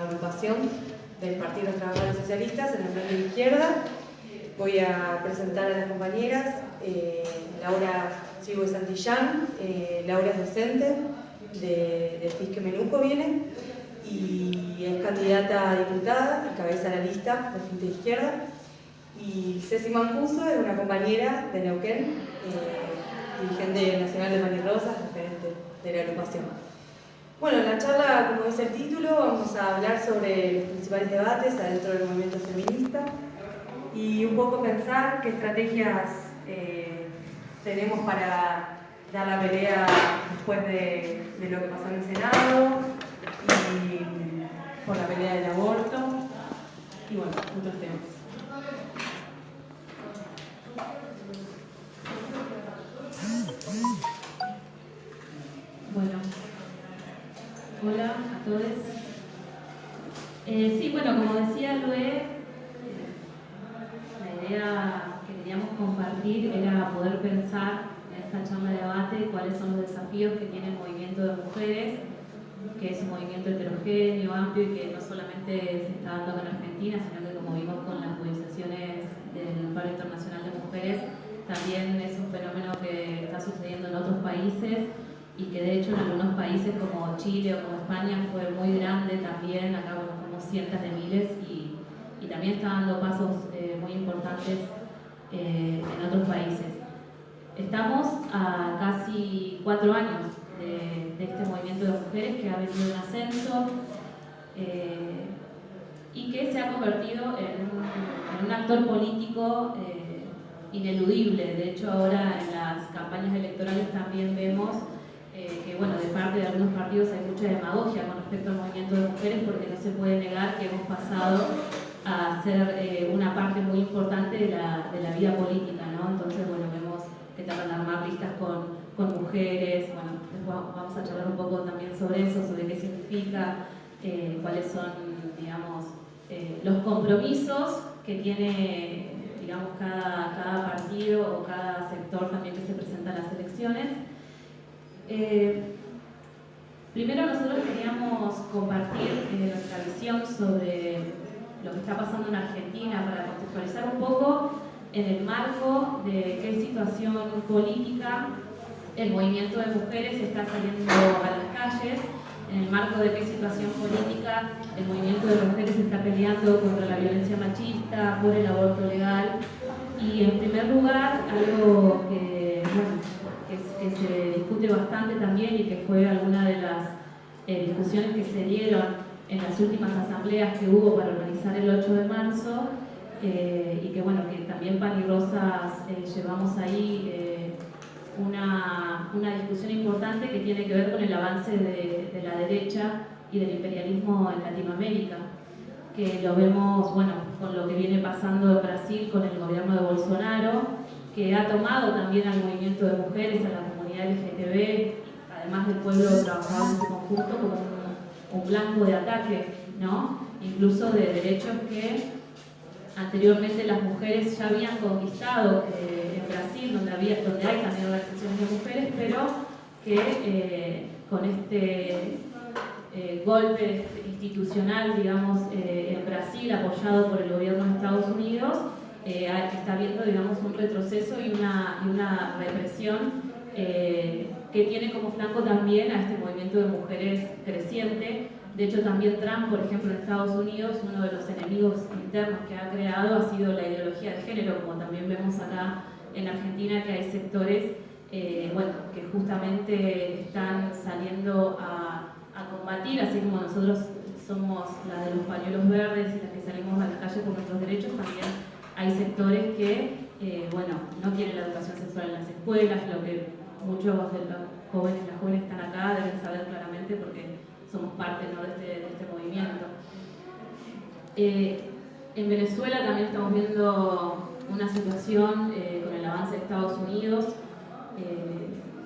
Agrupación del Partido de los Trabajadores Socialistas en el Frente de Izquierda. Voy a presentar a las compañeras. Laura Chivo de Santillán, Laura es docente de Fisque Menuco, viene, y es candidata a diputada, encabeza la lista del Frente de Izquierda. Y Ceci Mancuso es una compañera de Neuquén, dirigente nacional de Manirrosas, referente de la agrupación. Bueno, en la charla, como dice el título, vamos a hablar sobre los principales debates adentro del movimiento feminista y un poco pensar qué estrategias tenemos para dar la pelea después de lo que pasó en el Senado y por la pelea del aborto y bueno, muchos temas. Bueno, hola a todos. Sí, bueno, como decía Lue, la idea que queríamos compartir era poder pensar en esta charla de debate cuáles son los desafíos que tiene el movimiento de mujeres, que es un movimiento heterogéneo, amplio y que no solamente se está dando acá en Argentina, sino que como vimos con las movilizaciones del Paro Internacional de Mujeres, también es un fenómeno que está sucediendo en otros países y que de hecho en algunos países como Chile o como España fue muy grande también, acá conocemos cientos de miles y también está dando pasos muy importantes en otros países. Estamos a casi 4 años de este movimiento de mujeres que ha venido en ascenso y que se ha convertido en un actor político ineludible. De hecho, ahora en las campañas electorales también vemos que, bueno, de parte de algunos partidos hay mucha demagogia con respecto al movimiento de mujeres porque no se puede negar que hemos pasado a ser una parte muy importante de la vida política, ¿no? Entonces, bueno, vemos que tratan de armar listas con mujeres. Bueno, después vamos a charlar un poco también sobre eso, sobre qué significa, cuáles son, digamos, los compromisos que tiene, digamos, cada partido o cada sector también que se presenta en las elecciones. Primero nosotros queríamos compartir nuestra visión sobre lo que está pasando en Argentina para contextualizar un poco en el marco de qué situación política el movimiento de mujeres está saliendo a las calles, en el marco de qué situación política el movimiento de mujeres está peleando contra la violencia machista, por el aborto legal y en primer lugar algo que, bueno, que se discute bastante también y que fue alguna de las discusiones que se dieron en las últimas asambleas que hubo para organizar el 8 de marzo y que, bueno, que también Manirrosas llevamos ahí una discusión importante que tiene que ver con el avance de la derecha y del imperialismo en Latinoamérica, que lo vemos, bueno, con lo que viene pasando en Brasil con el gobierno de Bolsonaro, que ha tomado también al movimiento de mujeres, a la comunidad LGTB, además del pueblo trabajador en su conjunto, como un blanco de ataque, ¿no? Incluso de derechos que anteriormente las mujeres ya habían conquistado en Brasil, donde hay también organizaciones de mujeres, pero que con este golpe institucional, digamos, en Brasil, apoyado por el gobierno de Estados Unidos, está habiendo, digamos, un retroceso y una represión que tiene como flanco también a este movimiento de mujeres creciente. De hecho, también Trump, por ejemplo, en Estados Unidos, uno de los enemigos internos que ha creado ha sido la ideología de género, como también vemos acá en Argentina, que hay sectores bueno, que justamente están saliendo a combatir, así como nosotros somos las de los pañuelos verdes y las que salimos a la calle por nuestros derechos, también hay sectores que, bueno, no quieren la educación sexual en las escuelas, lo que muchos de los jóvenes, las jóvenes que están acá deben saber claramente porque somos parte, ¿no?, de este movimiento. En Venezuela también estamos viendo una situación con el avance de Estados Unidos,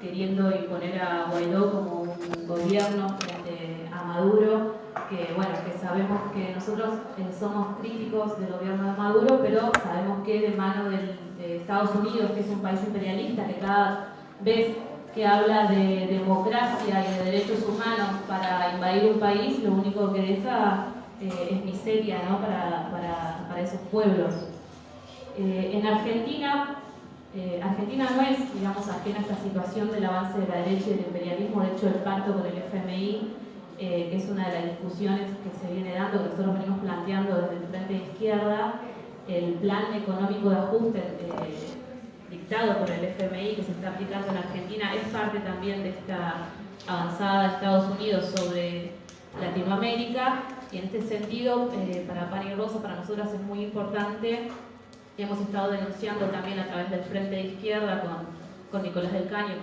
queriendo imponer a Guaidó como un gobierno frente a Maduro, que, bueno, que sabemos que nosotros somos críticos del gobierno de Maduro, pero sabemos que de mano de Estados Unidos, que es un país imperialista, que cada vez que habla de democracia y de derechos humanos para invadir un país, lo único que deja es miseria, ¿no? para esos pueblos. En Argentina, Argentina no es, digamos, ajena a esta situación del avance de la derecha y del imperialismo. De hecho, el pacto con el FMI, que es una de las discusiones que se viene dando, que nosotros venimos planteando desde el Frente de Izquierda, el plan económico de ajuste dictado por el FMI que se está aplicando en Argentina, es parte también de esta avanzada de Estados Unidos sobre Latinoamérica. Y en este sentido, para Pan y Rosa, para nosotras es muy importante. Hemos estado denunciando también a través del Frente de Izquierda con Nicolás del Caño,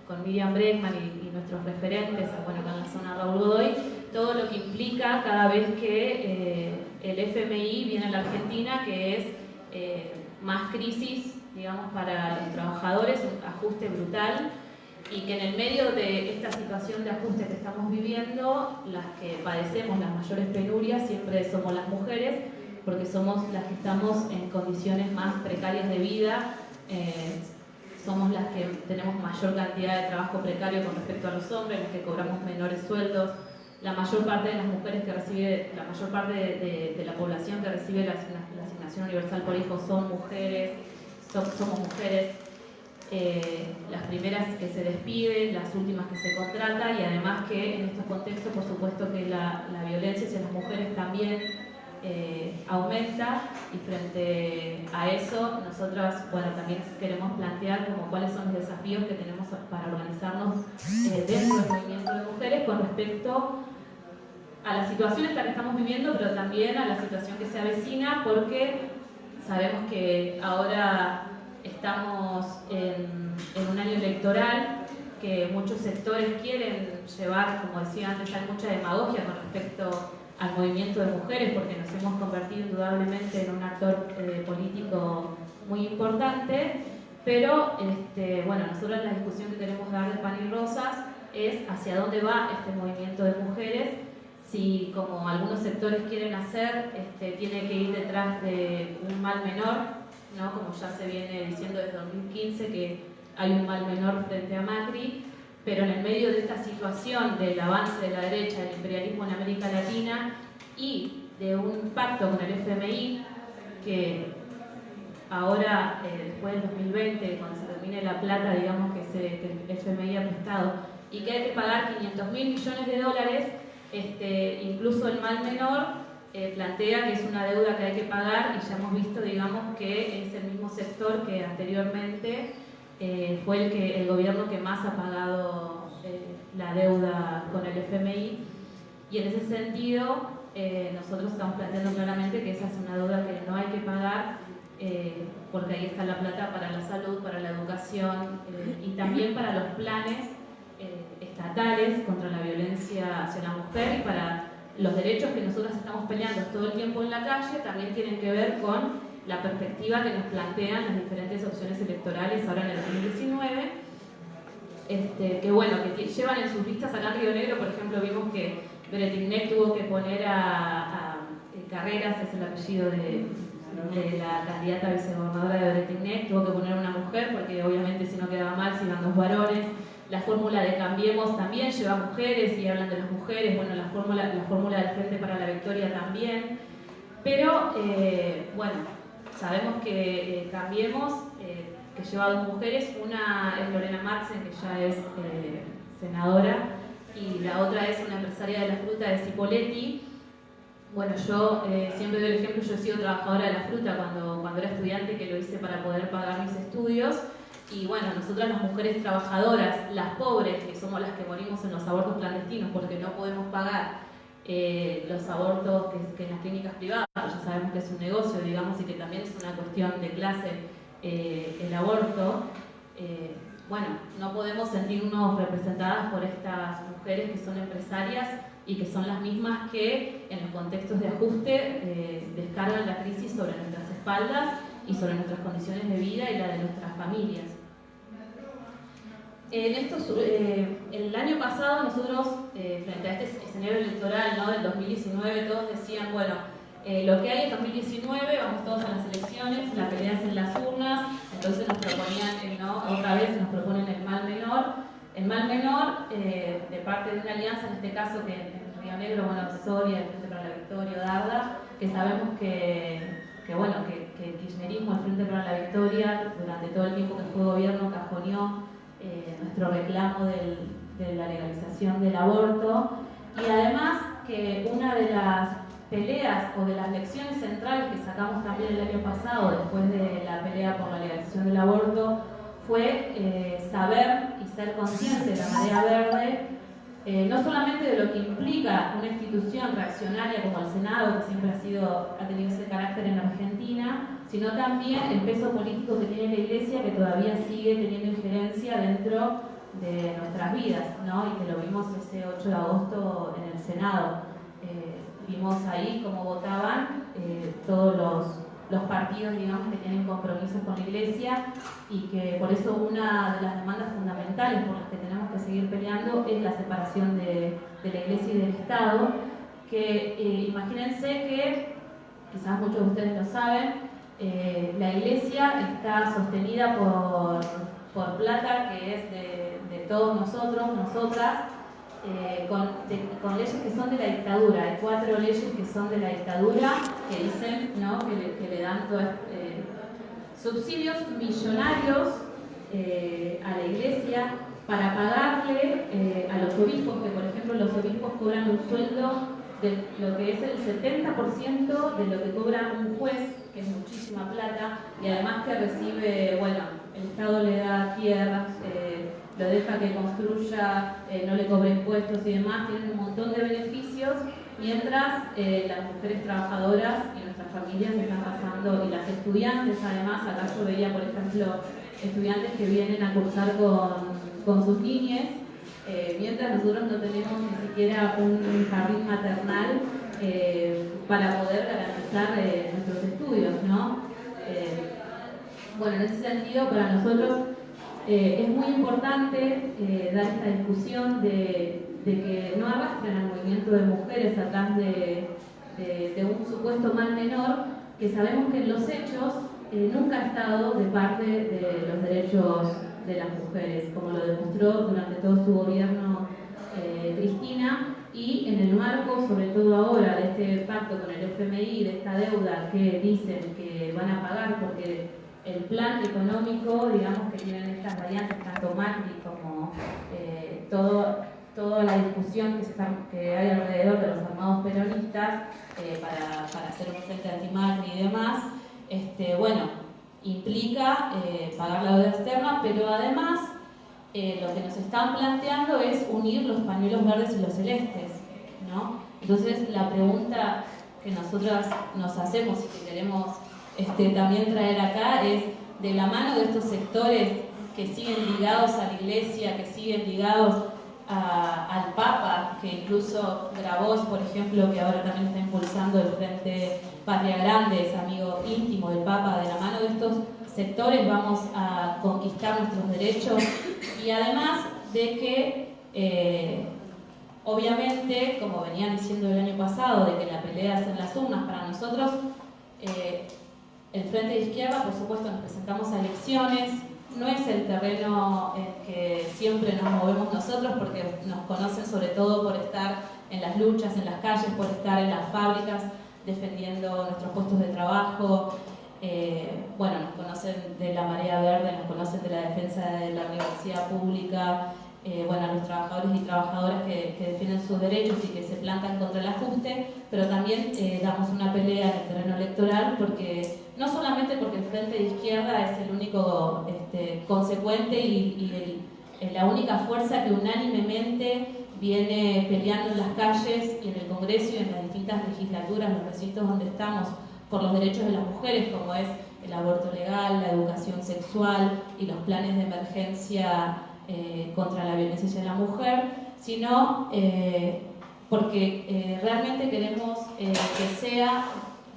con Miriam Bregman y nuestros referentes, bueno, acá en la zona Raúl Godoy, todo lo que implica cada vez que el FMI viene a la Argentina, que es más crisis, digamos, para los trabajadores, un ajuste brutal, y que en el medio de esta situación de ajuste que estamos viviendo, las que padecemos las mayores penurias siempre somos las mujeres, porque somos las que estamos en condiciones más precarias de vida, somos las que tenemos mayor cantidad de trabajo precario con respecto a los hombres, las que cobramos menores sueldos. La mayor parte de las mujeres que recibe, la mayor parte de la población que recibe la asignación universal por hijo son mujeres, somos mujeres, las primeras que se despiden, las últimas que se contratan, y además que en estos contextos, por supuesto, que la violencia hacia las mujeres también aumenta, y frente a eso nosotras, bueno, también queremos plantear como cuáles son los desafíos que tenemos para organizarnos dentro del movimiento de mujeres con respecto a la situación esta que estamos viviendo, pero también a la situación que se avecina, porque sabemos que ahora estamos en un año electoral, que muchos sectores quieren llevar, como decía antes, hay mucha demagogia con respecto al movimiento de mujeres, porque nos hemos convertido indudablemente en un actor político muy importante, pero bueno, nosotros la discusión que queremos dar de Pan y Rosas es hacia dónde va este movimiento de mujeres, si, como algunos sectores quieren hacer, tiene que ir detrás de un mal menor, ¿no? Como ya se viene diciendo desde 2015 que hay un mal menor frente a Macri, pero en el medio de esta situación del avance de la derecha, del imperialismo en América Latina y de un pacto con el FMI, que ahora, después del 2020, cuando se termine la plata, digamos, que el FMI ha prestado, y que hay que pagar 500.000 millones de dólares, incluso el mal menor plantea que es una deuda que hay que pagar, y ya hemos visto, digamos, que es el mismo sector que anteriormente fue el gobierno que más ha pagado la deuda con el FMI, y en ese sentido nosotros estamos planteando claramente que esa es una deuda que no hay que pagar, porque ahí está la plata para la salud, para la educación y también para los planes estatales contra la violencia hacia la mujer, y para los derechos que nosotros estamos peleando todo el tiempo en la calle, también tienen que ver con la perspectiva que nos plantean las diferentes opciones electorales ahora en el 2019, que bueno, que llevan en sus listas acá en Río Negro. Por ejemplo, vimos que Bretigneck tuvo que poner a Carreras, es el apellido de la candidata a vicegobernadora de Bretigneck, tuvo que poner una mujer, porque obviamente si no quedaba mal, si iban dos varones. La fórmula de Cambiemos también lleva mujeres y hablan de las mujeres, bueno, la fórmula del Frente para la Victoria también, pero bueno, sabemos que Cambiemos, que lleva a dos mujeres, una es Lorena Marxen, que ya es senadora, y la otra es una empresaria de la fruta de Cipolletti. Bueno, yo siempre doy el ejemplo, yo he sido trabajadora de la fruta cuando era estudiante, que lo hice para poder pagar mis estudios, y bueno, nosotras las mujeres trabajadoras, las pobres, que somos las que morimos en los abortos clandestinos porque no podemos pagar los abortos que en las clínicas privadas, ya sabemos que es un negocio, digamos, y que también es una cuestión de clase el aborto, bueno, no podemos sentirnos representadas por estas mujeres que son empresarias y que son las mismas que en los contextos de ajuste descargan la crisis sobre nuestras espaldas y sobre nuestras condiciones de vida y la de nuestras familias. El año pasado nosotros, frente a este escenario electoral, ¿no?, del 2019, todos decían, bueno, lo que hay es 2019, vamos todos a las elecciones, la pelea es en las urnas, entonces nos proponían, ¿no?, otra vez nos proponen el mal menor. El mal menor, de parte de una alianza, en este caso que en Río Negro, bueno, Soria, el Frente para la Victoria, que sabemos bueno, que el kirchnerismo, el Frente para la Victoria, durante todo el tiempo que fue gobierno, cajoneó nuestro reclamo de la legalización del aborto, y además que una de las peleas o de las lecciones centrales que sacamos también el año pasado, después de la pelea por la legalización del aborto, fue saber y ser consciente de la marea verde, no solamente de lo que implica una institución reaccionaria como el Senado, que siempre ha tenido ese carácter en Argentina, sino también el peso político que tiene la Iglesia, que todavía sigue teniendo injerencia dentro de nuestras vidas, ¿no? Y que lo vimos ese 8 de agosto en el Senado. Vimos ahí cómo votaban todos los partidos, digamos, que tienen compromisos con la Iglesia, y que por eso una de las demandas fundamentales por las que tenemos que seguir peleando es la separación de la Iglesia y del Estado, que imagínense que, quizás muchos de ustedes lo saben, la Iglesia está sostenida por plata que es de todos nosotros, nosotras, con leyes que son de la dictadura. Hay 4 leyes que son de la dictadura que dicen, ¿no?, que le dan subsidios millonarios a la Iglesia para pagarle a los obispos, que por ejemplo los obispos cobran un sueldo de lo que es el 70% de lo que cobra un juez, que es muchísima plata, y además que recibe, bueno, el Estado le da tierras, lo deja que construya, no le cobra impuestos y demás, tienen un montón de beneficios, mientras las mujeres trabajadoras y nuestras familias están pasando, y las estudiantes además. Acá yo veía, por ejemplo, estudiantes que vienen a cursar con sus niñes, mientras nosotros no tenemos ni siquiera un jardín maternal para poder garantizar nuestros estudios, ¿no? Bueno, en ese sentido, para nosotros es muy importante dar esta discusión de que no arrastren al movimiento de mujeres atrás de un supuesto mal menor, que sabemos que en los hechos nunca ha estado de parte de los derechos de las mujeres, como lo demostró durante todo su gobierno Cristina, y en el marco, sobre todo ahora, de este pacto con el FMI, de esta deuda que dicen que van a pagar, porque el plan económico, digamos, que tienen estas variantes, tanto Macri como toda la discusión que hay alrededor de los armados peronistas para hacer un frente anti-Macri y demás, bueno, implica pagar la deuda externa, pero además lo que nos están planteando es unir los pañuelos verdes y los celestes, ¿no? Entonces la pregunta que nosotras nos hacemos y que queremos también traer acá es, de la mano de estos sectores que siguen ligados a la Iglesia, que siguen ligados al Papa, que incluso Grabois, por ejemplo, que ahora también está impulsando el Frente Patria Grande, es amigo íntimo del Papa, de la mano de estos sectores vamos a conquistar nuestros derechos, y además de que obviamente, como venían diciendo el año pasado, de que la pelea es en las urnas. Para nosotros el Frente de Izquierda, por supuesto, nos presentamos a elecciones, no es el terreno en que siempre nos movemos nosotros, porque nos conocen sobre todo por estar en las luchas, en las calles, por estar en las fábricas defendiendo nuestros puestos de trabajo. Bueno, nos conocen de la Marea Verde, nos conocen de la defensa de la universidad pública, bueno, a los trabajadores y trabajadoras que defienden sus derechos y que se plantan contra el ajuste, pero también damos una pelea en el terreno electoral, porque no solamente porque el Frente de Izquierda es el único consecuente y la única fuerza que unánimemente viene peleando en las calles y en el Congreso y en las distintas legislaturas, los recintos donde estamos, por los derechos de las mujeres, como es el aborto legal, la educación sexual y los planes de emergencia contra la violencia hacia la mujer, sino porque realmente queremos que sea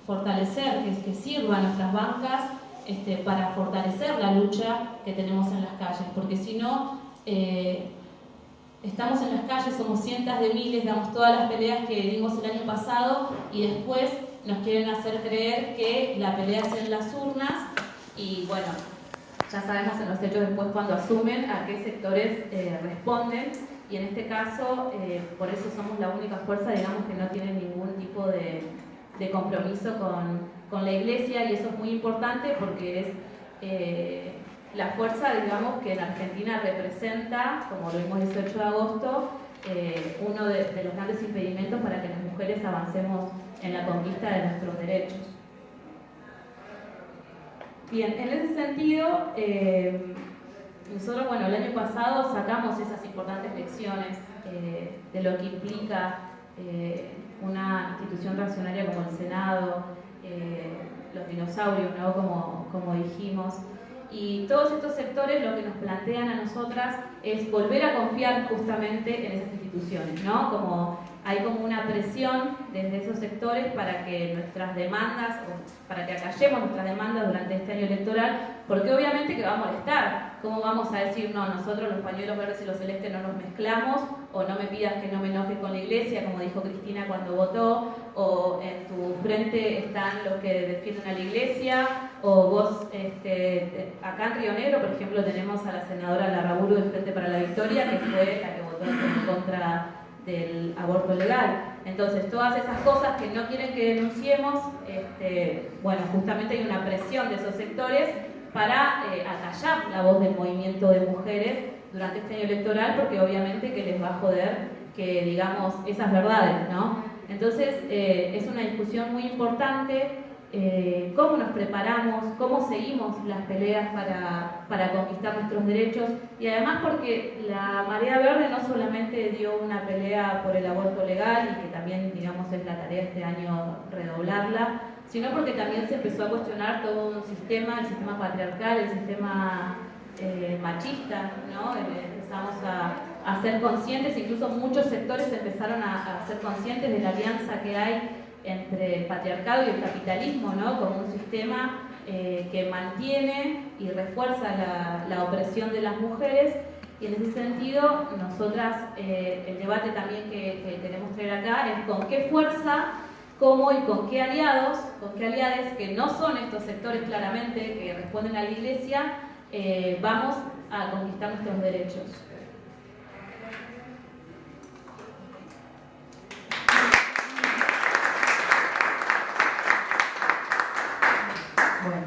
fortalecer, que sirva a nuestras bancas para fortalecer la lucha que tenemos en las calles, porque si no, estamos en las calles, somos cientos de miles, damos todas las peleas que dimos el año pasado y después nos quieren hacer creer que la pelea es en las urnas, y bueno, ya sabemos en los hechos después cuando asumen a qué sectores responden, y en este caso por eso somos la única fuerza, digamos, que no tiene ningún tipo de de compromiso con la Iglesia, y eso es muy importante porque es la fuerza, digamos, que en Argentina representa, como lo vimos el 18 de agosto, uno de los grandes impedimentos para que las mujeres avancemos en la conquista de nuestros derechos. Bien, en ese sentido, nosotros, bueno, el año pasado sacamos esas importantes lecciones de lo que implica una institución reaccionaria como el Senado, los dinosaurios, ¿no? Como dijimos. Y todos estos sectores lo que nos plantean a nosotras es volver a confiar justamente en esas instituciones, ¿no? Hay como una presión desde esos sectores para que nuestras demandas, o para que acallemos nuestras demandas durante este año electoral, porque obviamente que va a molestar. ¿Cómo vamos a decir, no, nosotros los pañuelos verdes y los celestes no nos mezclamos, o no me pidas que no me enoje con la Iglesia, como dijo Cristina cuando votó, o en tu frente están los que defienden a la Iglesia, o vos, acá en Río Negro, por ejemplo, tenemos a la senadora Larraburu del Frente para la Victoria, que fue la que votó en contra del aborto legal. Entonces, todas esas cosas que no quieren que denunciemos, bueno, justamente hay una presión de esos sectores para acallar la voz del movimiento de mujeres durante este año electoral, porque obviamente que les va a joder que digamos esas verdades, ¿no? Entonces, es una discusión muy importante. Cómo nos preparamos, cómo seguimos las peleas para conquistar nuestros derechos, y además porque la Marea Verde no solamente dio una pelea por el aborto legal, y que también, digamos, es la tarea este año redoblarla, sino porque también se empezó a cuestionar todo un sistema, el sistema patriarcal, el sistema machista, ¿no? Empezamos a ser conscientes, incluso muchos sectores empezaron a ser conscientes de la alianza que hay entre el patriarcado y el capitalismo, ¿no? Como un sistema que mantiene y refuerza la opresión de las mujeres. Y en ese sentido, nosotras, el debate también que queremos traer acá es con qué fuerza, cómo y con qué aliados, que no son estos sectores claramente que responden a la Iglesia, vamos a conquistar nuestros derechos. Bueno,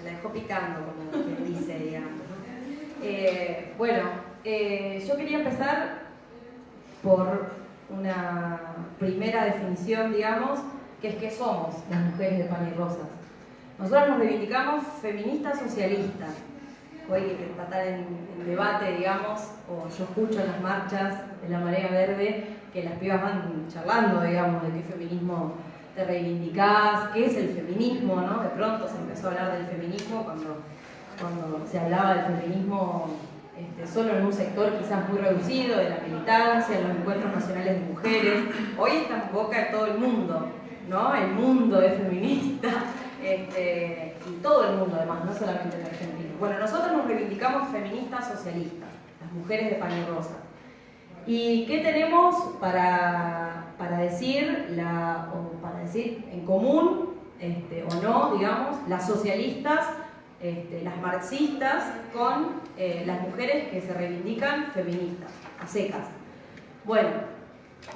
la dejó picando, como quien dice, digamos, ¿no? Yo quería empezar por una primera definición, digamos, que es qué somos las mujeres de pan y rosas. Nosotras nos reivindicamos feministas socialistas. Hoy que está en debate, digamos, o yo escucho en las marchas de la Marea Verde que las pibas van charlando, digamos, de qué feminismo te reivindicás, qué es el feminismo, ¿no? De pronto se empezó a hablar del feminismo cuando se hablaba del feminismo solo en un sector quizás muy reducido, de la militancia, en los encuentros nacionales de mujeres. Hoy está en boca de todo el mundo, ¿no? El mundo es feminista, y todo el mundo además, no solamente en Argentina. Bueno, nosotros nos reivindicamos feministas socialistas, las mujeres de pan y rosa. ¿Y qué tenemos para decir en común, o no, digamos, las socialistas, las marxistas, con las mujeres que se reivindican feministas, a secas? Bueno,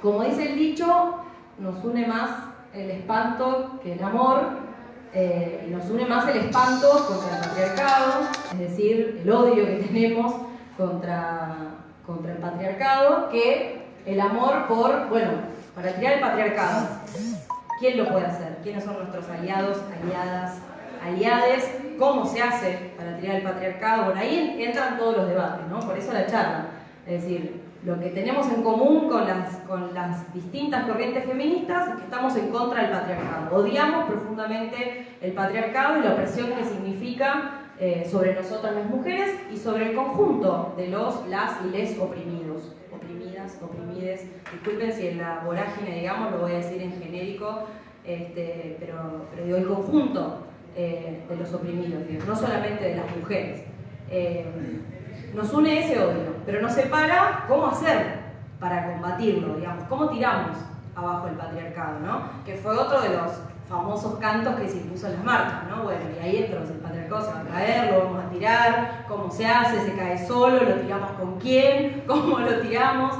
como dice el dicho, nos une más el espanto que el amor, y nos une más el espanto contra el patriarcado, es decir, el odio que tenemos contra el patriarcado, que el amor para tirar el patriarcado. ¿Quién lo puede hacer? ¿Quiénes son nuestros aliados, aliadas, aliades? ¿Cómo se hace para tirar el patriarcado? Bueno, ahí entran todos los debates, ¿no? Por eso la charla. Es decir, lo que tenemos en común con las distintas corrientes feministas es que estamos en contra del patriarcado. Odiamos profundamente el patriarcado y la opresión que significa sobre nosotras las mujeres y sobre el conjunto de las y les oprimidos, oprimidas, oprimides. Disculpen si en la vorágine, digamos, lo voy a decir en genérico, pero digo el conjunto de los oprimidos, digo, no solamente de las mujeres. Nos une ese odio, pero nos separa cómo hacer para combatirlo, digamos, cómo tiramos abajo el patriarcado, ¿no? Que fue otro de los famosos cantos que se impuso en las marchas, ¿no? Bueno, y ahí entonces el patriarcado se va a caer, lo vamos a tirar, ¿cómo se hace? ¿Se cae solo? ¿Lo tiramos con quién? ¿Cómo lo tiramos?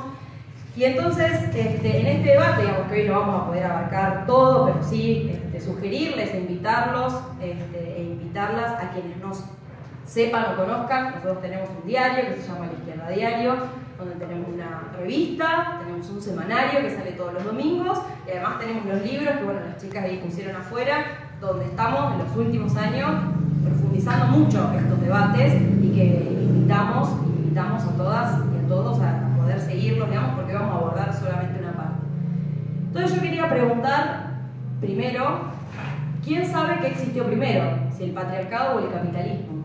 Y entonces, en este debate, digamos que hoy no vamos a poder abarcar todo, pero sí sugerirles e invitarlos e invitarlas a quienes nos sepan o conozcan. Nosotros tenemos un diario que se llama La Izquierda Diario, donde tenemos una revista, tenemos un semanario que sale todos los domingos, y además tenemos los libros que bueno, las chicas ahí pusieron afuera, donde estamos en los últimos años profundizando mucho estos debates y que invitamos a todas y a todos a poder seguirlos, digamos, porque vamos a abordar solamente una parte. Entonces yo quería preguntar, primero, ¿quién sabe qué existió primero? Si el patriarcado o el capitalismo.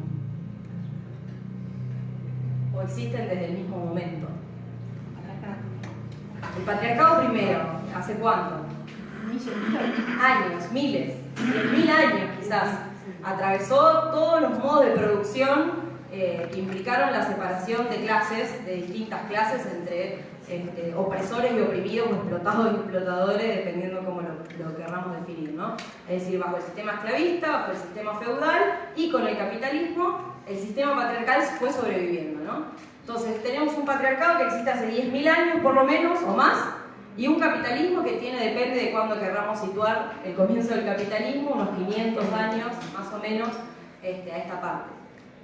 ¿O existen desde el mismo momento? El patriarcado primero, ¿hace cuánto? Años, miles, 10.000 años quizás. Atravesó todos los modos de producción que implicaron la separación de clases, de distintas clases, entre opresores y oprimidos, o explotados y explotadores, dependiendo cómo lo querramos definir, ¿no? Es decir, bajo el sistema esclavista, bajo el sistema feudal, y con el capitalismo, el sistema patriarcal fue sobreviviendo, ¿no? Entonces, tenemos un patriarcado que existe hace 10.000 años, por lo menos, o más, y un capitalismo que tiene, depende de cuándo querramos situar el comienzo del capitalismo, unos 500 años, más o menos, a esta parte.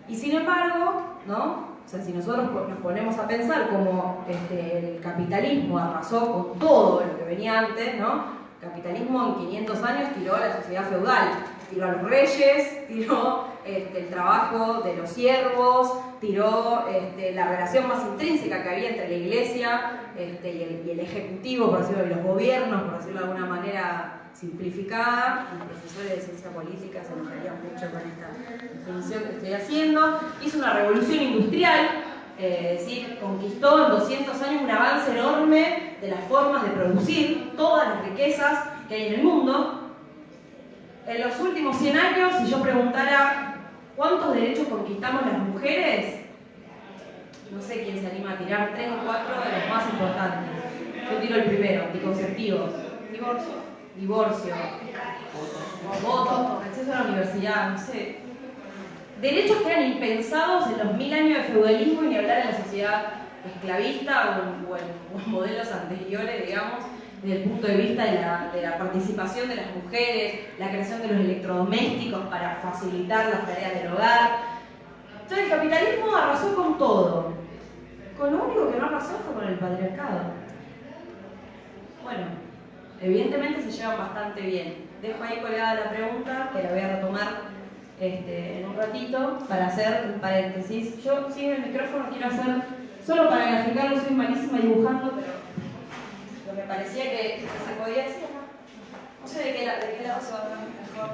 Y sin embargo, ¿no? O sea, si nosotros nos ponemos a pensar cómo el capitalismo arrasó con todo lo que venía antes, ¿no? El capitalismo en 500 años tiró a la sociedad feudal, tiró a los reyes, tiró el trabajo de los siervos, tiró la relación más intrínseca que había entre la iglesia y el ejecutivo, por decirlo, y los gobiernos, por decirlo de alguna manera simplificada. Los profesores de ciencia política se enojarían mucho con esta definición que estoy haciendo. Hizo una revolución industrial, es decir, conquistó en 200 años un avance enorme de las formas de producir todas las riquezas que hay en el mundo. En los últimos 100 años, si yo preguntara ¿cuántos derechos conquistamos las mujeres? No sé quién se anima a tirar 3 o 4 de los más importantes. Yo tiro el primero, anticonceptivos. Divorcio. Voto. Acceso a la universidad, no sé. Derechos que eran impensados en los 1000 años de feudalismo y ni hablar en la sociedad esclavista o en modelos anteriores, digamos, desde el punto de vista de la participación de las mujeres, la creación de los electrodomésticos para facilitar las tareas del hogar. Entonces el capitalismo arrasó con todo. Con lo único que no arrasó fue con el patriarcado. Bueno, evidentemente se llevan bastante bien. Dejo ahí colgada la pregunta, que la voy a retomar en un ratito, para hacer un paréntesis. Yo, sin el micrófono, quiero hacer, solo para graficarlo, soy malísima dibujando, pero me parecía que se podía decir, no sé de qué lado se va a dar mejor.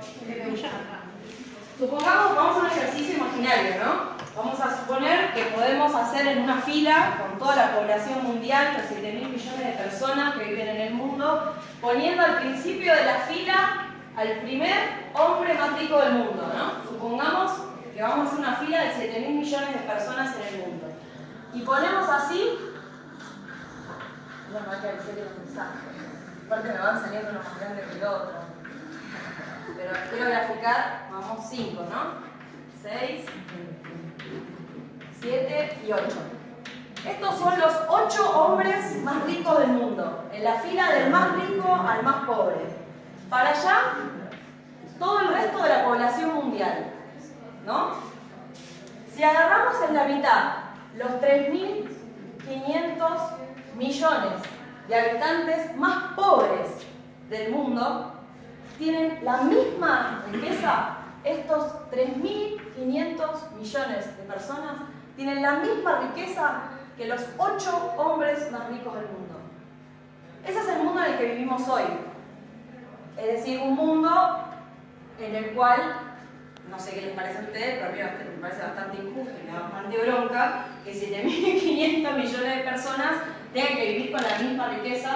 Supongamos, vamos a un ejercicio imaginario, ¿no? Vamos a suponer que podemos hacer en una fila con toda la población mundial, los 7.000 millones de personas que viven en el mundo, poniendo al principio de la fila al primer hombre más rico del mundo, ¿no? Supongamos que vamos a hacer una fila de 7.000 millones de personas en el mundo. Y ponemos así. Bueno, hay que hacer los mensajes. Aparte me van saliendo unos más grandes que el otro. Pero quiero graficar, vamos 5, ¿no? 6, 7 y 8. Estos son los 8 hombres más ricos del mundo, en la fila del más rico al más pobre. Para allá, todo el resto de la población mundial, ¿no? Si agarramos en la mitad los 3.500 millones de habitantes más pobres del mundo, tienen la misma riqueza. Estos 3.500 millones de personas tienen la misma riqueza que los 8 hombres más ricos del mundo. Ese es el mundo en el que vivimos hoy. Es decir, un mundo en el cual, no sé qué les parece a ustedes, pero a mí me parece bastante injusto y me da bastante bronca que 7.500 millones de personas tengan que vivir con la misma riqueza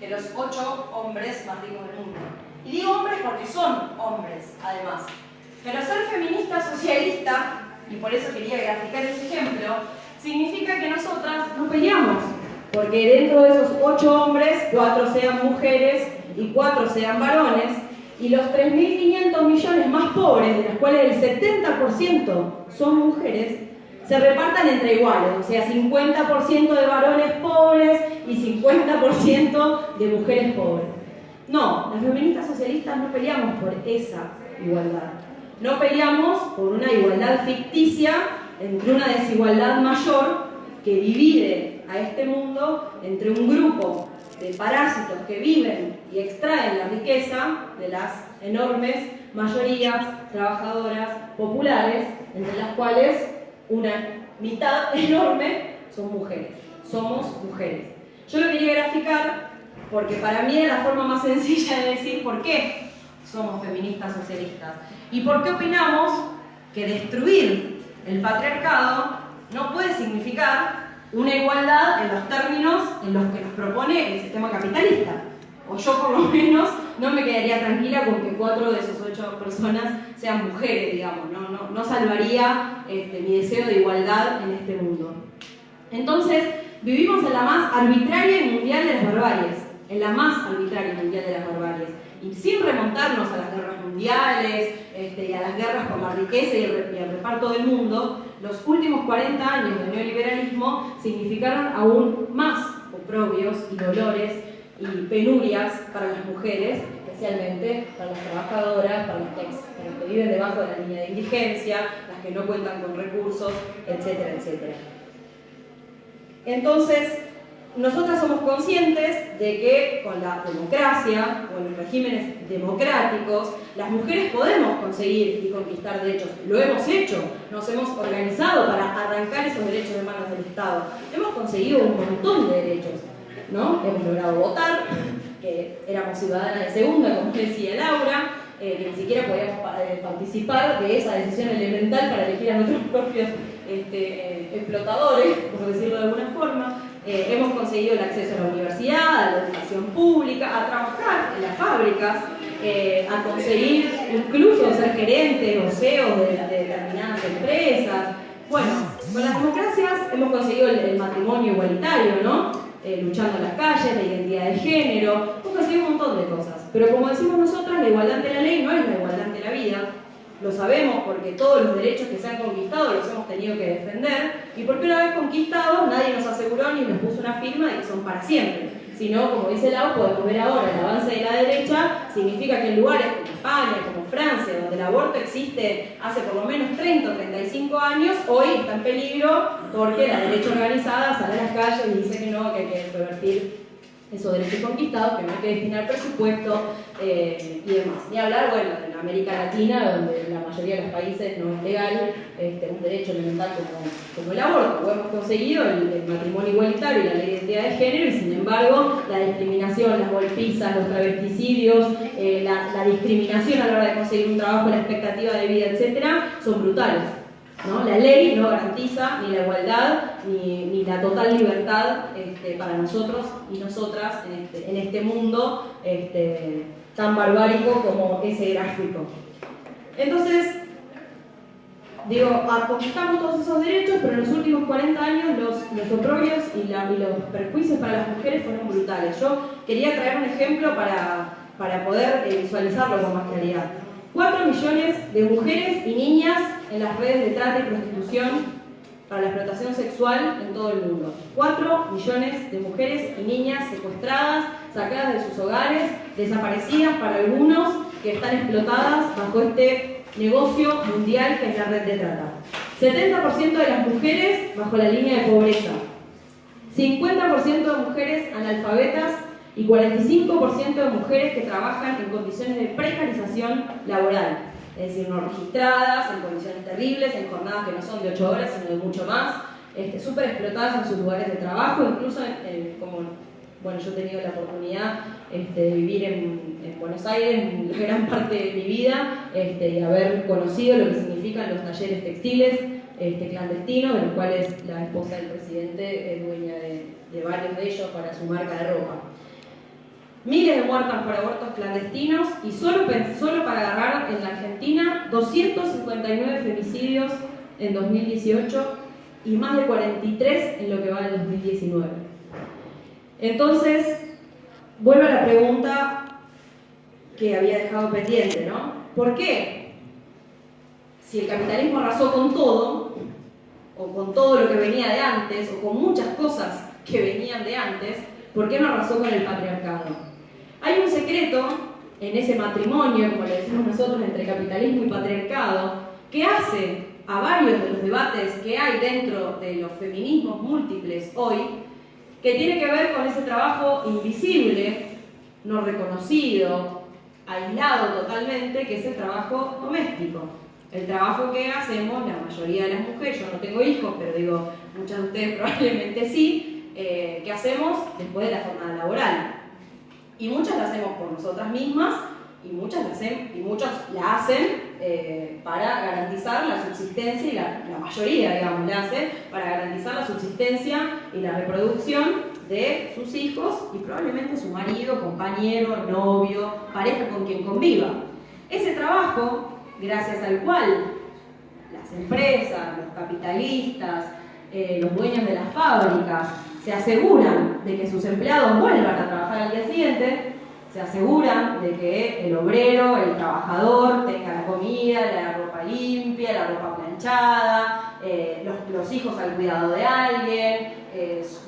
que los 8 hombres más ricos del mundo. Y digo hombres porque son hombres, además. Pero ser feminista socialista, y por eso quería graficar ese ejemplo, significa que nosotras no peleamos, porque dentro de esos 8 hombres, 4 sean mujeres y 4 sean varones, y los 3.500 millones más pobres, de los cuales el 70% son mujeres, se repartan entre iguales, o sea, 50% de varones pobres y 50% de mujeres pobres. No, las feministas socialistas no peleamos por esa igualdad. No peleamos por una igualdad ficticia entre una desigualdad mayor que divide a este mundo entre un grupo de parásitos que viven y extraen la riqueza de las enormes mayorías trabajadoras populares, entre las cuales una mitad enorme son mujeres. Somos mujeres. Yo lo quería graficar porque para mí es la forma más sencilla de decir por qué somos feministas socialistas y por qué opinamos que destruir el patriarcado no puede significar una igualdad en los términos en los que nos propone el sistema capitalista. O yo por lo menos no me quedaría tranquila con que 4 de esas 8 personas sean mujeres, digamos, no salvaría mi deseo de igualdad en este mundo. Entonces, vivimos en la más arbitraria y mundial de las barbaries, en la más arbitraria y mundial de las barbaries, y sin remontarnos a las guerras mundiales y a las guerras por la riqueza y el reparto del mundo, los últimos 40 años del neoliberalismo significaron aún más oprobios y dolores y penurias para las mujeres, especialmente para las trabajadoras, para las que viven debajo de la línea de indigencia, las que no cuentan con recursos, etcétera, etcétera. Entonces, nosotras somos conscientes de que con la democracia, con los regímenes democráticos, las mujeres podemos conseguir y conquistar derechos. Lo hemos hecho, nos hemos organizado para arrancar esos derechos de manos del Estado. Hemos conseguido un montón de derechos, ¿no? Hemos logrado votar, que éramos ciudadanas de segunda, como decía Laura, que ni siquiera podíamos participar de esa decisión elemental para elegir a nuestros propios explotadores, por decirlo de alguna forma. Hemos conseguido el acceso a la universidad, a la educación pública, a trabajar en las fábricas, a conseguir incluso ser gerentes o CEOs de determinadas empresas. Bueno, con las democracias hemos conseguido el matrimonio igualitario, ¿no? Luchando en las calles, la identidad de género, hemos conseguido un montón de cosas. Pero como decimos nosotras, la igualdad ante la ley no es la igualdad ante la vida. Lo sabemos porque todos los derechos que se han conquistado los hemos tenido que defender y porque una vez conquistados nadie nos aseguró ni nos puso una firma de que son para siempre. Sino, como dice Lau, podemos ver ahora el avance de la derecha, significa que en lugares como España, como Francia, donde el aborto existe hace por lo menos 30 o 35 años, hoy está en peligro porque la derecha organizada sale a las calles y dice que no, que hay que revertir esos derechos conquistados, que no hay que destinar presupuesto y demás. Ni hablar, bueno, en América Latina, donde la mayoría de los países no es legal un derecho elemental como el aborto. Hemos conseguido el matrimonio igualitario y la ley de identidad de género y sin embargo la discriminación, las golpizas, los travesticidios, la discriminación a la hora de conseguir un trabajo, la expectativa de vida, etcétera, son brutales, ¿no? La ley no garantiza ni la igualdad ni la total libertad para nosotros y nosotras en este mundo tan barbárico como ese gráfico. Entonces, digo, conquistamos todos esos derechos, pero en los últimos 40 años los oprobios y los perjuicios para las mujeres fueron brutales. Yo quería traer un ejemplo para poder visualizarlo con más claridad. 4 millones de mujeres y niñas en las redes de trata y prostitución para la explotación sexual en todo el mundo. 4 millones de mujeres y niñas secuestradas, sacadas de sus hogares, desaparecidas para algunos que están explotadas bajo este negocio mundial que es la red de trata. 70% de las mujeres bajo la línea de pobreza. 50% de mujeres analfabetas y 45% de mujeres que trabajan en condiciones de precarización laboral, es decir, no registradas, en condiciones terribles, en jornadas que no son de 8 horas, sino de mucho más, súper explotadas en sus lugares de trabajo, incluso bueno, yo he tenido la oportunidad de vivir en Buenos Aires en gran parte de mi vida y haber conocido lo que significan los talleres textiles clandestinos, de los cuales la esposa del presidente es dueña de varios de ellos para su marca de ropa. Miles de muertas por abortos clandestinos y solo para agarrar en la Argentina 259 femicidios en 2018 y más de 43 en lo que va del 2019. Entonces, vuelvo a la pregunta que había dejado pendiente, ¿no? ¿Por qué? Si el capitalismo arrasó con todo, o con todo lo que venía de antes, o con muchas cosas que venían de antes, ¿por qué no arrasó con el patriarcado? Hay un secreto en ese matrimonio, como le decimos nosotros, entre capitalismo y patriarcado, que hace a varios de los debates que hay dentro de los feminismos múltiples hoy, que tiene que ver con ese trabajo invisible, no reconocido, aislado totalmente, que es el trabajo doméstico. El trabajo que hacemos la mayoría de las mujeres, yo no tengo hijos, pero digo, muchas de ustedes probablemente sí, que hacemos después de la jornada laboral. Y muchas la hacemos por nosotras mismas, y muchos la hacen para garantizar la subsistencia, y la mayoría, digamos, la hace para garantizar la subsistencia y la reproducción de sus hijos y probablemente su marido, compañero, novio, pareja con quien conviva. Ese trabajo, gracias al cual las empresas, los capitalistas, los dueños de las fábricas se aseguran de que sus empleados vuelvan a trabajar al día siguiente, se aseguran de que el obrero, el trabajador, tenga la comida, la ropa limpia, la ropa planchada, los hijos al cuidado de alguien,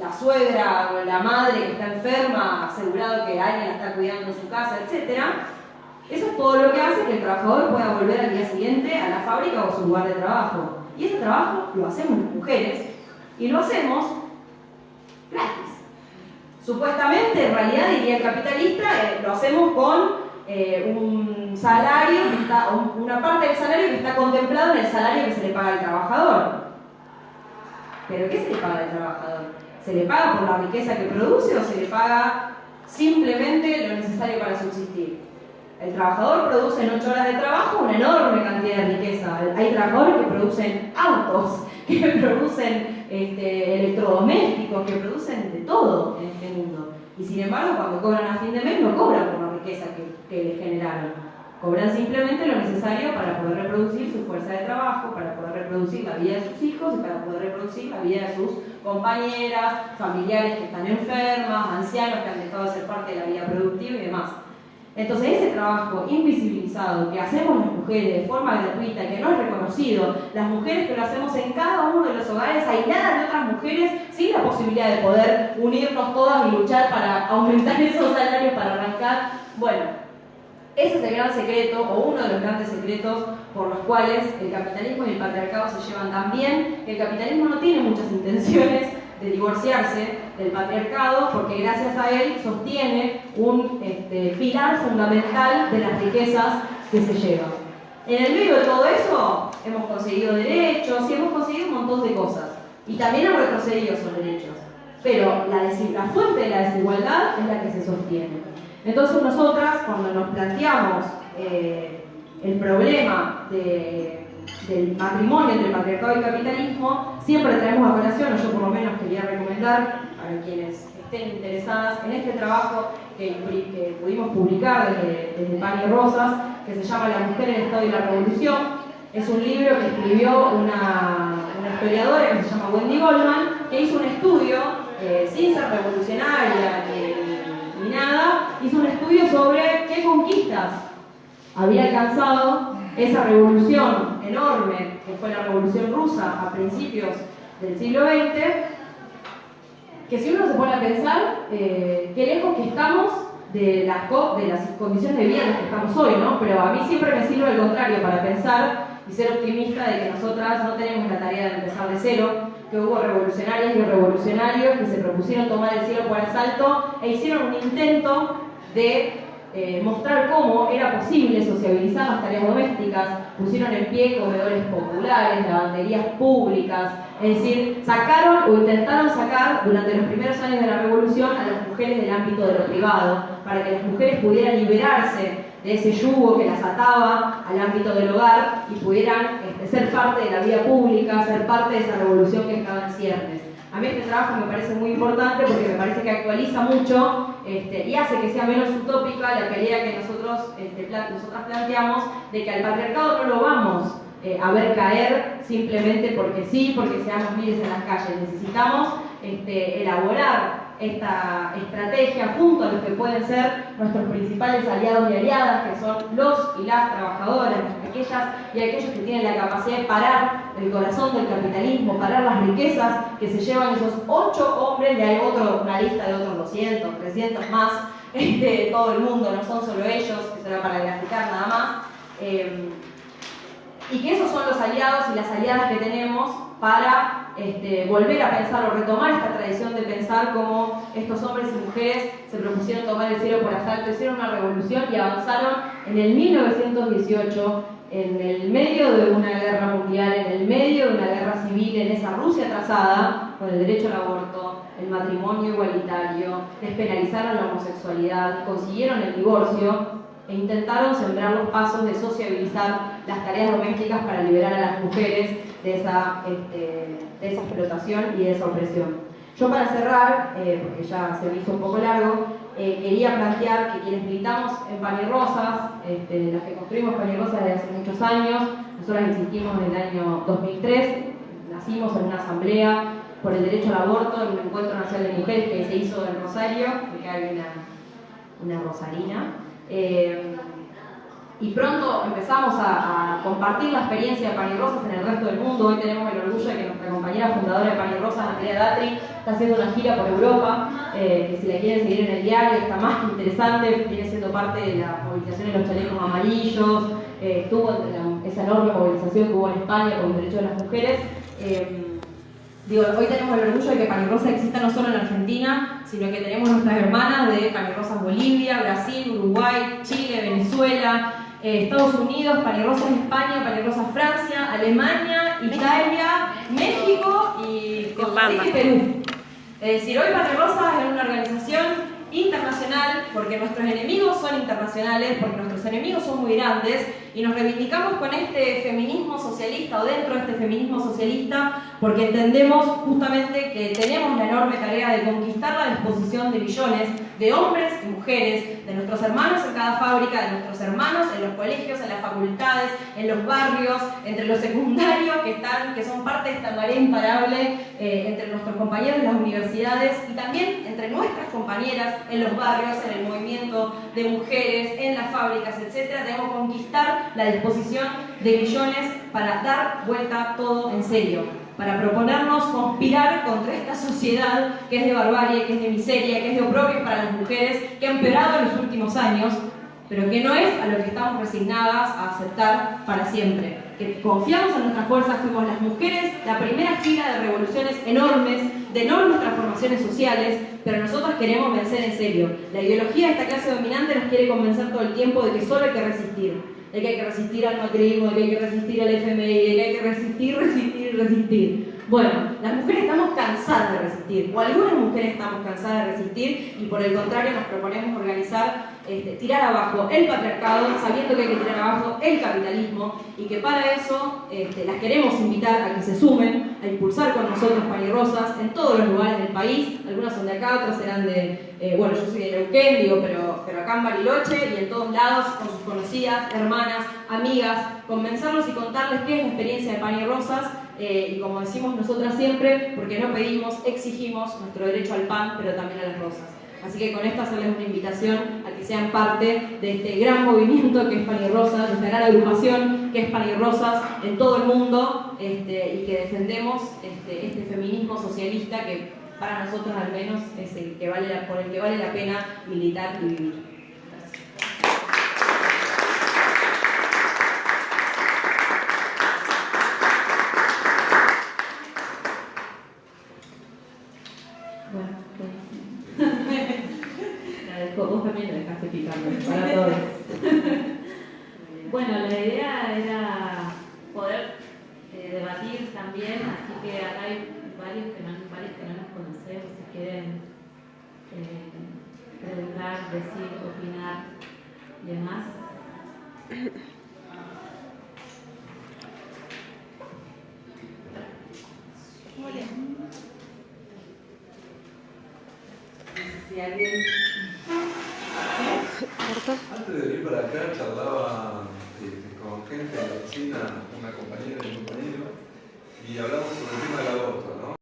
la suegra o la madre que está enferma, asegurado que alguien la está cuidando en su casa, etc. Eso es todo lo que hace que el trabajador pueda volver al día siguiente a la fábrica o a su lugar de trabajo. Y ese trabajo lo hacemos las mujeres, y lo hacemos gratis. Supuestamente, en realidad, diría el capitalista, lo hacemos con un salario, una parte del salario que está contemplado en el salario que se le paga al trabajador. ¿Pero qué se le paga al trabajador? ¿Se le paga por la riqueza que produce o se le paga simplemente lo necesario para subsistir? El trabajador produce en 8 horas de trabajo una enorme cantidad de riqueza. Hay trabajadores que producen autos, que producen electrodomésticos, que producen de todo en este mundo. Y sin embargo, cuando cobran a fin de mes, no cobran por la riqueza que les generaron. Cobran simplemente lo necesario para poder reproducir su fuerza de trabajo, para poder reproducir la vida de sus hijos y para poder reproducir la vida de sus compañeras, familiares que están enfermas, ancianos que han dejado de ser parte de la vida productiva y demás. Entonces ese trabajo invisibilizado que hacemos las mujeres de forma gratuita, que no es reconocido, las mujeres que lo hacemos en cada uno de los hogares, aisladas de otras mujeres, sin la posibilidad de poder unirnos todas y luchar para aumentar esos salarios, para arrancar, bueno, ese es el gran secreto, o uno de los grandes secretos por los cuales el capitalismo y el patriarcado se llevan tan bien, que el capitalismo no tiene muchas intenciones de divorciarse del patriarcado, porque gracias a él sostiene un pilar fundamental de las riquezas que se llevan. En el medio de todo eso hemos conseguido derechos y hemos conseguido un montón de cosas, y también han retrocedido esos derechos, pero la fuente de la desigualdad es la que se sostiene. Entonces nosotras, cuando nos planteamos el problema del matrimonio entre el patriarcado y el capitalismo, siempre traemos a colación, o yo por lo menos quería recomendar para quienes estén interesadas en este trabajo que pudimos publicar desde Pan y Rosas, que se llama La mujer, el Estado y la Revolución. Es un libro que escribió una historiadora que se llama Wendy Goldman, que hizo un estudio, sin ser revolucionaria ni nada, hizo un estudio sobre qué conquistas había alcanzado esa revolución enorme que fue la Revolución Rusa a principios del siglo XX, que si uno se pone a pensar qué lejos que estamos de las condiciones de vida en las que estamos hoy, ¿no? Pero a mí siempre me sirve al contrario para pensar y ser optimista de que nosotras no tenemos la tarea de empezar de cero, que hubo revolucionarias y revolucionarios que se propusieron tomar el cielo por asalto e hicieron un intento de mostrar cómo era posible sociabilizar las tareas domésticas, pusieron en pie comedores populares, lavanderías públicas, es decir, sacaron o intentaron sacar durante los primeros años de la revolución a las mujeres del ámbito de lo privado, para que las mujeres pudieran liberarse de ese yugo que las ataba al ámbito del hogar y pudieran ser parte de la vida pública, ser parte de esa revolución que estaba en ciernes. A mí este trabajo me parece muy importante porque me parece que actualiza mucho y hace que sea menos utópica la pelea que nosotras planteamos de que al patriarcado no lo vamos a ver caer simplemente porque sí, porque seamos miles en las calles. Necesitamos elaborar esta estrategia junto a los que pueden ser nuestros principales aliados y aliadas, que son los y las trabajadoras, aquellas y aquellos que tienen la capacidad de parar el corazón del capitalismo, parar las riquezas que se llevan esos 8 hombres, y hay una lista de otros 200, 300 más, de todo el mundo, no son solo ellos, que será para graficar nada más, y que esos son los aliados y las aliadas que tenemos para volver a pensar o retomar esta tradición de pensar cómo estos hombres y mujeres se propusieron tomar el cielo por asalto, hicieron una revolución y avanzaron en el 1918, en el medio de una guerra mundial, en el medio de una guerra civil, en esa Rusia atrasada, con el derecho al aborto, el matrimonio igualitario, despenalizaron la homosexualidad, consiguieron el divorcio e intentaron sembrar los pasos de sociabilizar las tareas domésticas para liberar a las mujeres de esa explotación y de esa opresión. Yo, para cerrar, porque ya se me hizo un poco largo, quería plantear que quienes militamos en Pan y Rosas, las que construimos Pan y Rosas desde hace muchos años, nosotras existimos en el año 2003, nacimos en una asamblea por el derecho al aborto, en un encuentro nacional de mujeres que se hizo en Rosario, porque hay una rosarina. Y pronto empezamos a compartir la experiencia de Pan y Rosas en el resto del mundo. Hoy tenemos el orgullo de que nuestra compañera fundadora de Pan y Rosas, Andrea Datri, está haciendo una gira por Europa, que si la quieren seguir en el diario está más que interesante, viene siendo parte de la movilización de los chalecos amarillos, estuvo en esa enorme movilización que hubo en España con los derechos de las mujeres. Hoy tenemos el orgullo de que Pan y Rosas exista no solo en Argentina, sino que tenemos nuestras hermanas de Pan y Rosas Bolivia, Brasil, Uruguay, Chile, Venezuela, Estados Unidos, Pan y Rosas España, Pan y Rosas Francia, Alemania, Italia, México y Perú. Es decir, hoy Pan y Rosas es una organización internacional porque nuestros enemigos son internacionales, porque nuestros enemigos son muy grandes, y nos reivindicamos con este feminismo socialista o dentro de este feminismo socialista porque entendemos justamente que tenemos la enorme tarea de conquistar la disposición de millones de hombres y mujeres, de nuestros hermanos en cada fábrica, de nuestros hermanos en los colegios, en las facultades, en los barrios, entre los secundarios que son parte de esta marea imparable, entre nuestros compañeros en las universidades y también entre nuestras compañeras en los barrios, en el movimiento de mujeres, en las fábricas, etc. Debemos conquistar la disposición de millones para dar vuelta todo en serio, para proponernos conspirar contra esta sociedad que es de barbarie, que es de miseria, que es de oprobio para las mujeres, que ha empeorado en los últimos años, pero que no es a lo que estamos resignadas a aceptar para siempre. Que confiamos en nuestras fuerzas, fuimos las mujeres la primera fila de revoluciones enormes, de enormes transformaciones sociales, pero nosotras queremos vencer en serio. La ideología de esta clase dominante nos quiere convencer todo el tiempo de que solo hay que resistir. De que hay que resistir al macrismo, de que hay que resistir al FMI, de que hay que resistir. Bueno, las mujeres estamos cansadas de resistir, o algunas mujeres estamos cansadas de resistir, y por el contrario nos proponemos organizar, tirar abajo el patriarcado, sabiendo que hay que tirar abajo el capitalismo, y que para eso las queremos invitar a que se sumen, a impulsar con nosotros Pan y Rosas en todos los lugares del país. Algunas son de acá, otras serán yo soy de Neuquén, pero acá en Bariloche y en todos lados, con sus conocidas, hermanas, amigas, convencerlos y contarles qué es la experiencia de Pan y Rosas, y como decimos nosotras siempre, porque no pedimos, exigimos nuestro derecho al pan, pero también a las rosas. Así que con esto hacerles una invitación a que sean parte de este gran movimiento que es Pan y Rosas, de esta gran agrupación que es Pan y Rosas en todo el mundo, y que defendemos este feminismo socialista que para nosotros al menos es el que por el que vale la pena militar y vivir. Vos también lo dejaste picando, para todos. Bueno, la idea era poder debatir también, así que acá hay varios que no nos conocemos, si quieren preguntar, decir, opinar y demás. Si alguien... Antes de venir para acá charlaba con gente de la oficina, una compañera y un compañero, y hablamos sobre el tema del aborto, ¿no?